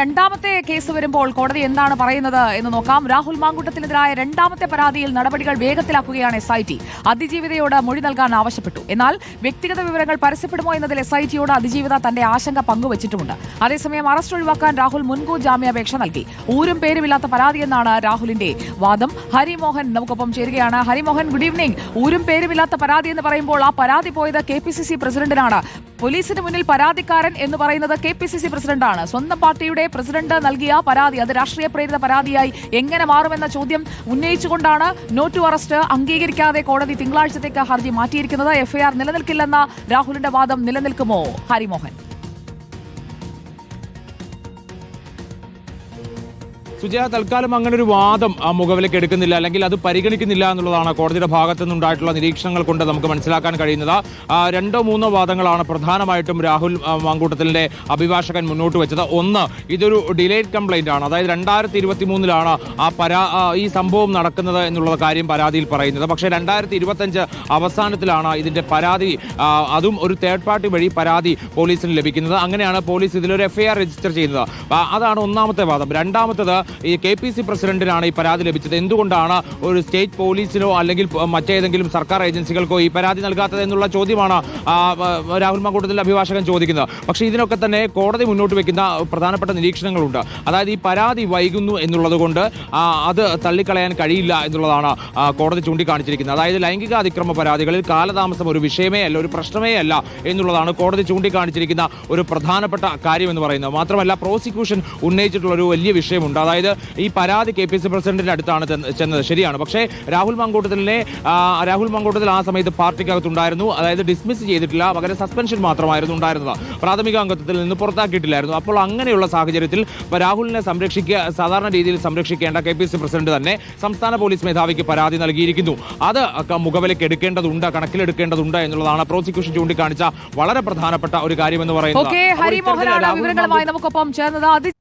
രണ്ടാമത്തെ കേസ് വരുമ്പോൾ കോടതി എന്താണ് പറയുന്നത് എന്ന് നോക്കാം. രാഹുൽ മാങ്കൂട്ടത്തിനെതിരായ രണ്ടാമത്തെ പരാതിയിൽ നടപടികൾ വേഗത്തിലാക്കുകയാണ് SIT. അതിജീവിതയോട് മൊഴി നൽകാൻ ആവശ്യപ്പെട്ടു. എന്നാൽ വ്യക്തിഗത വിവരങ്ങൾ പരസ്യപ്പെടുമോ എന്നതിൽ SITയോട് അതിജീവിത തന്റെ ആശങ്ക പങ്കുവച്ചിട്ടുമുണ്ട്. അതേസമയം അറസ്റ്റ് ഒഴിവാക്കാൻ രാഹുൽ മുൻകൂർ ജാമ്യാപേക്ഷ നൽകി. ഊരും പേരുമില്ലാത്ത പരാതിയെന്നാണ് രാഹുലിന്റെ വാദം. ഹരിമോഹൻ നമുക്കൊപ്പം ചേരുകയാണ്. Harimohan, good evening. ഊരും പേരുമില്ലാത്ത പരാതി എന്ന് പറയുമ്പോൾ ആ പരാതി പോയത് KPCC പ്രസിഡന്റിനാണ്. പോലീസിന് മുന്നിൽ പരാതിക്കാരൻ എന്ന് പറയുന്നത് KPCC പ്രസിഡന്റാണ്. സ്വന്തം പാർട്ടിയുടെ പ്രസിഡന്റ് നൽകിയ പരാതി അത് രാഷ്ട്രീയ പ്രേരിത പരാതിയായി എങ്ങനെ മാറുമെന്ന ചോദ്യം ഉന്നയിച്ചുകൊണ്ടാണ് നോ ടു അറസ്റ്റ് അംഗീകരിക്കാതെ കോടതി തിങ്കളാഴ്ചത്തേക്ക് ഹർജി മാറ്റിയിരിക്കുന്നത്. FIR നിലനിൽക്കില്ലെന്ന രാഹുലിന്റെ വാദം നിലനിൽക്കുമോ ഹരിമോഹൻ? സുജയ, തൽക്കാലം അങ്ങനെ ഒരു വാദം മുഖവിലേക്ക് എടുക്കുന്നില്ല, അല്ലെങ്കിൽ അത് പരിഗണിക്കുന്നില്ല എന്നുള്ളതാണ് കോടതിയുടെ ഭാഗത്തു നിന്നുണ്ടായിട്ടുള്ള നിരീക്ഷണങ്ങൾ കൊണ്ട് നമുക്ക് മനസ്സിലാക്കാൻ കഴിയുന്നത്. രണ്ടോ മൂന്നോ വാദങ്ങളാണ് പ്രധാനമായിട്ടും രാഹുൽ മാങ്കൂട്ടത്തിലിന്റെ അഭിഭാഷകൻ മുന്നോട്ട് വെച്ചത്. ഒന്ന്, ഇതൊരു ഡിലേഡ് കംപ്ലൈന്റ് ആണ്. അതായത് 2023 ഈ സംഭവം നടക്കുന്നത് എന്നുള്ള കാര്യം പരാതിയിൽ പറയുന്നത്. പക്ഷേ 2025 അവസാനത്തിലാണ് ഇതിന്റെ പരാതി, അതും ഒരു തേർഡ് പാർട്ടി വഴി പരാതി പോലീസിന് ലഭിക്കുന്നത്. അങ്ങനെയാണ് പോലീസ് ഇതിലൊരു FIR രജിസ്റ്റർ ചെയ്യുന്നത്. അതാണ് ഒന്നാമത്തെ വാദം. രണ്ടാമത്തേത്, ഈ KPC പ്രസിഡന്റിനാണ് ഈ പരാതി ലഭിച്ചത്. എന്തുകൊണ്ടാണ് ഒരു സ്റ്റേറ്റ് പോലീസിനോ അല്ലെങ്കിൽ മറ്റേതെങ്കിലും സർക്കാർ ഏജൻസികൾക്കോ ഈ പരാതി നൽകാത്തത് എന്നുള്ള ചോദ്യമാണ് രാഹുൽ മാങ്കൂട്ടത്തിലെ അഭിഭാഷകൻ ചോദിക്കുന്നത്. പക്ഷേ ഇതിനൊക്കെ തന്നെ കോടതി മുന്നോട്ട് വെക്കുന്ന പ്രധാനപ്പെട്ട നിരീക്ഷണങ്ങളുണ്ട്. അതായത് ഈ പരാതി വൈകുന്നു എന്നുള്ളത് കൊണ്ട് അത് തള്ളിക്കളയാൻ കഴിയില്ല എന്നുള്ളതാണ് കോടതി ചൂണ്ടിക്കാണിച്ചിരിക്കുന്നത്. അതായത് ലൈംഗിക അതിക്രമ പരാതികളിൽ കാലതാമസം ഒരു വിഷയമേ അല്ല, ഒരു പ്രശ്നമേ അല്ല എന്നുള്ളതാണ് കോടതി ചൂണ്ടിക്കാണിച്ചിരിക്കുന്ന ഒരു പ്രധാനപ്പെട്ട കാര്യം എന്ന് പറയുന്നത്. മാത്രമല്ല, പ്രോസിക്യൂഷൻ ഉന്നയിച്ചിട്ടുള്ള ഒരു വലിയ വിഷയമുണ്ട്. അതായത് ഈ പരാതി KPCC പ്രസിഡന്റിന്റെ അടുത്താണ് ചെന്നത്, ശരിയാണ്. പക്ഷേ രാഹുൽ മാങ്കൂട്ടത്തിൽ ആ സമയത്ത് പാർട്ടിക്കകത്തുണ്ടായിരുന്നു. അതായത് ഡിസ്മിസ് ചെയ്തിട്ടില്ല, പകരം സസ്പെൻഷൻ മാത്രമായിരുന്നു ഉണ്ടായിരുന്നത്. പ്രാഥമിക അംഗത്വത്തിൽ നിന്ന് പുറത്താക്കിയിട്ടില്ലായിരുന്നു. അപ്പോൾ അങ്ങനെയുള്ള സാഹചര്യത്തിൽ രാഹുലിനെ സാധാരണ രീതിയിൽ സംരക്ഷിക്കേണ്ട KPCC പ്രസിഡന്റ് തന്നെ സംസ്ഥാന പോലീസ് മേധാവിക്ക് പരാതി നൽകിയിരിക്കുന്നു. അത് മുഖവിലേക്ക് എടുക്കേണ്ടതുണ്ട്, കണക്കിലെടുക്കേണ്ടതുണ്ട് എന്നുള്ളതാണ് പ്രോസിക്യൂഷൻ ചൂണ്ടിക്കാണിച്ച വളരെ പ്രധാനപ്പെട്ട ഒരു കാര്യമെന്ന് പറയുന്നത്. ഹരിമോഹനാണ് വിവരങ്ങളുമായി നമുക്കൊപ്പം ചേർന്നത്.